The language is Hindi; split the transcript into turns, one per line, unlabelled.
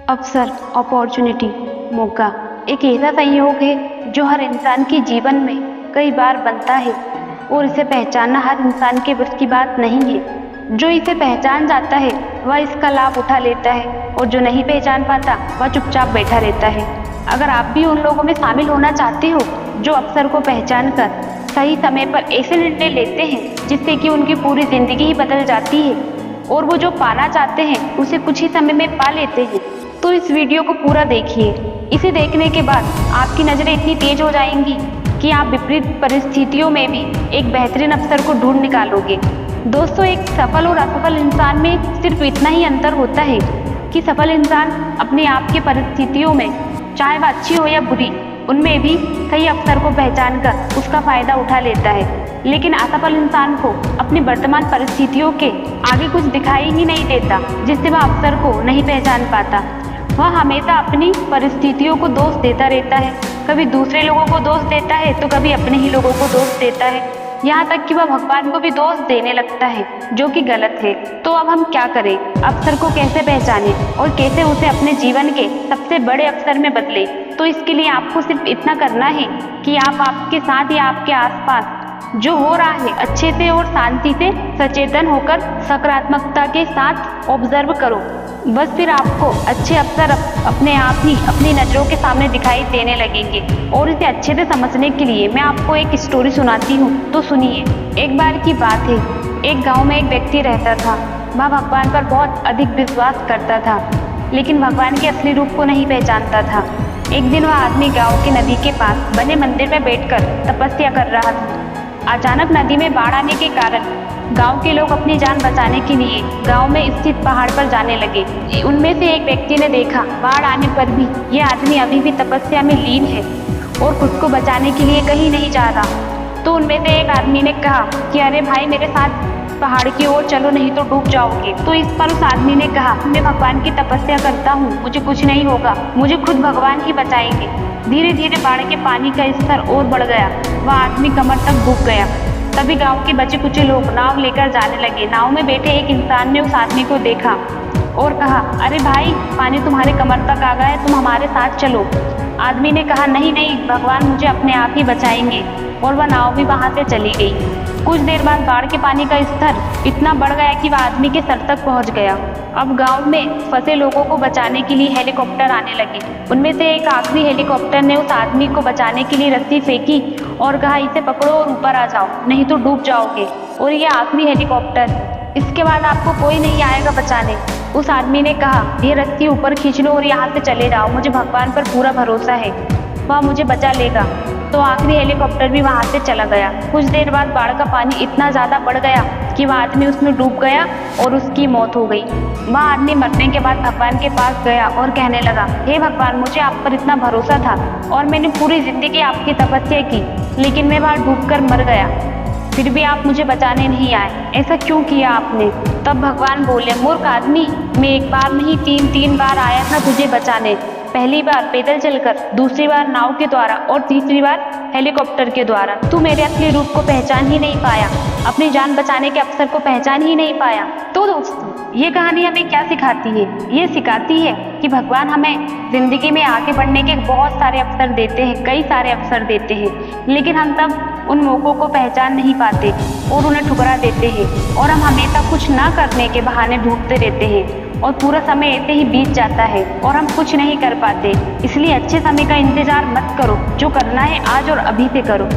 अवसर, अपॉर्चुनिटी, मौका एक ऐसा संयोग है जो हर इंसान के जीवन में कई बार बनता है और इसे पहचानना हर इंसान के बस की बात नहीं है। जो इसे पहचान जाता है वह इसका लाभ उठा लेता है और जो नहीं पहचान पाता वह चुपचाप बैठा रहता है। अगर आप भी उन लोगों में शामिल होना चाहते हो जो अवसर को पहचान कर सही समय पर ऐसे निर्णय लेते हैं जिससे कि उनकी पूरी जिंदगी ही बदल जाती है और वो जो पाना चाहते हैं उसे कुछ ही समय में पा लेते हैं, तो इस वीडियो को पूरा देखिए। इसे देखने के बाद आपकी नज़रें इतनी तेज हो जाएंगी कि आप विपरीत परिस्थितियों में भी एक बेहतरीन अवसर को ढूंढ निकालोगे। दोस्तों, एक सफल और असफल इंसान में सिर्फ इतना ही अंतर होता है कि सफल इंसान अपने आप की परिस्थितियों में, चाहे वह अच्छी हो या बुरी, उनमें भी कई अवसर को पहचान कर उसका फायदा उठा लेता है। लेकिन असफल इंसान को अपनी वर्तमान परिस्थितियों के आगे कुछ दिखाई ही नहीं देता जिससे वह अवसर को नहीं पहचान पाता। वह हमेशा अपनी परिस्थितियों को दोष देता रहता है, कभी दूसरे लोगों को दोष देता है तो कभी अपने ही लोगों को दोष देता है, यहाँ तक कि वह भगवान को भी दोष देने लगता है, जो कि गलत है। तो अब हम क्या करें? अवसर को कैसे पहचानें और कैसे उसे अपने जीवन के सबसे बड़े अवसर में बदलें? तो इसके लिए आपको सिर्फ इतना करना है कि आप आपके साथ या आपके आसपास जो हो रहा है अच्छे से और शांति से सचेतन होकर सकारात्मकता के साथ ऑब्जर्व करो। बस फिर आपको अच्छे अवसर अपने आप ही अपनी नज़रों के सामने दिखाई देने लगेंगे। और इसे अच्छे से समझने के लिए मैं आपको एक स्टोरी सुनाती हूँ, तो सुनिए। एक बार की बात है, एक गांव में एक व्यक्ति रहता था। वह भगवान पर बहुत अधिक विश्वास करता था, लेकिन भगवान के असली रूप को नहीं पहचानता था। एक दिन वह आदमी गाँव की नदी के पास बने मंदिर में बैठकर तपस्या कर रहा था। अचानक नदी में बाढ़ आने के कारण गांव के लोग अपनी जान बचाने के लिए गांव में स्थित पहाड़ पर जाने लगे। उनमें से एक व्यक्ति ने देखा बाढ़ आने पर भी यह आदमी अभी भी तपस्या में लीन है और खुद को बचाने के लिए कहीं नहीं जा रहा। तो उनमें से एक आदमी ने कहा कि अरे भाई, मेरे साथ पहाड़ की ओर चलो, नहीं तो डूब जाओगे। तो इस पर उस आदमी ने कहा, मैं भगवान की तपस्या करता हूँ, मुझे कुछ नहीं होगा, मुझे खुद भगवान ही बचाएंगे। धीरे धीरे बाढ़ के पानी का स्तर और बढ़ गया। वह आदमी कमर तक डूब गया। तभी गांव के बचे कुछ लोग नाव लेकर जाने लगे। नाव में बैठे एक इंसान ने उस आदमी को देखा और कहा, अरे भाई, पानी तुम्हारे कमर तक आ गया है, तुम हमारे साथ चलो। आदमी ने कहा, नहीं नहीं, भगवान मुझे अपने आप ही बचाएंगे। और वह नाव भी वहां से चली गई। कुछ देर बाद बाढ़ के पानी का स्तर इतना बढ़ गया कि वह आदमी के सर तक पहुंच गया। अब गांव में फंसे लोगों को बचाने के लिए हेलीकॉप्टर आने लगे। उनमें से एक आखिरी हेलीकॉप्टर ने उस आदमी को बचाने के लिए रस्सी फेंकी और कहा, इसे पकड़ो और ऊपर आ जाओ, नहीं तो डूब जाओगे। और ये आखिरी हेलीकॉप्टर, इसके बाद आपको कोई नहीं आएगा बचाने। उस आदमी ने कहा, ये रस्सी ऊपर खींच लो और यहाँ से चले जाओ, मुझे भगवान पर पूरा भरोसा है, वह मुझे बचा लेगा। तो आखिरी हेलीकॉप्टर भी वहां से चला गया। कुछ देर बाद बाढ़ का पानी इतना ज़्यादा बढ़ गया कि वह आदमी उसमें डूब गया और उसकी मौत हो गई। वह आदमी मरने के बाद भगवान के पास गया और कहने लगा, हे भगवान, मुझे आप पर इतना भरोसा था और मैंने पूरी जिंदगी आपकी तपस्या की, लेकिन मैं वहाँ डूबकर मर गया, फिर भी आप मुझे बचाने नहीं आए, ऐसा क्यों किया आपने? तब भगवान बोले, मूर्ख आदमी, मैं एक बार नहीं तीन बार आया था तुझे बचाने। पहली बार पैदल चलकर, दूसरी बार नाव के द्वारा और तीसरी बार हेलीकॉप्टर के द्वारा। तू मेरे असली रूप को पहचान ही नहीं पाया, अपनी जान बचाने के अवसर को पहचान ही नहीं पाया। तो दोस्तों, ये कहानी हमें क्या सिखाती है? ये सिखाती है कि भगवान हमें जिंदगी में आगे बढ़ने के बहुत सारे अवसर देते हैं, कई सारे अवसर देते हैं, लेकिन हम तब उन मौक़ों को पहचान नहीं पाते और उन्हें ठुकरा देते हैं और हम हमेशा कुछ ना करने के बहाने ढूंढते रहते हैं और पूरा समय ऐसे ही बीत जाता है और हम कुछ नहीं कर पाते। इसलिए अच्छे समय का इंतजार मत करो, जो करना है आज और अभी से करो।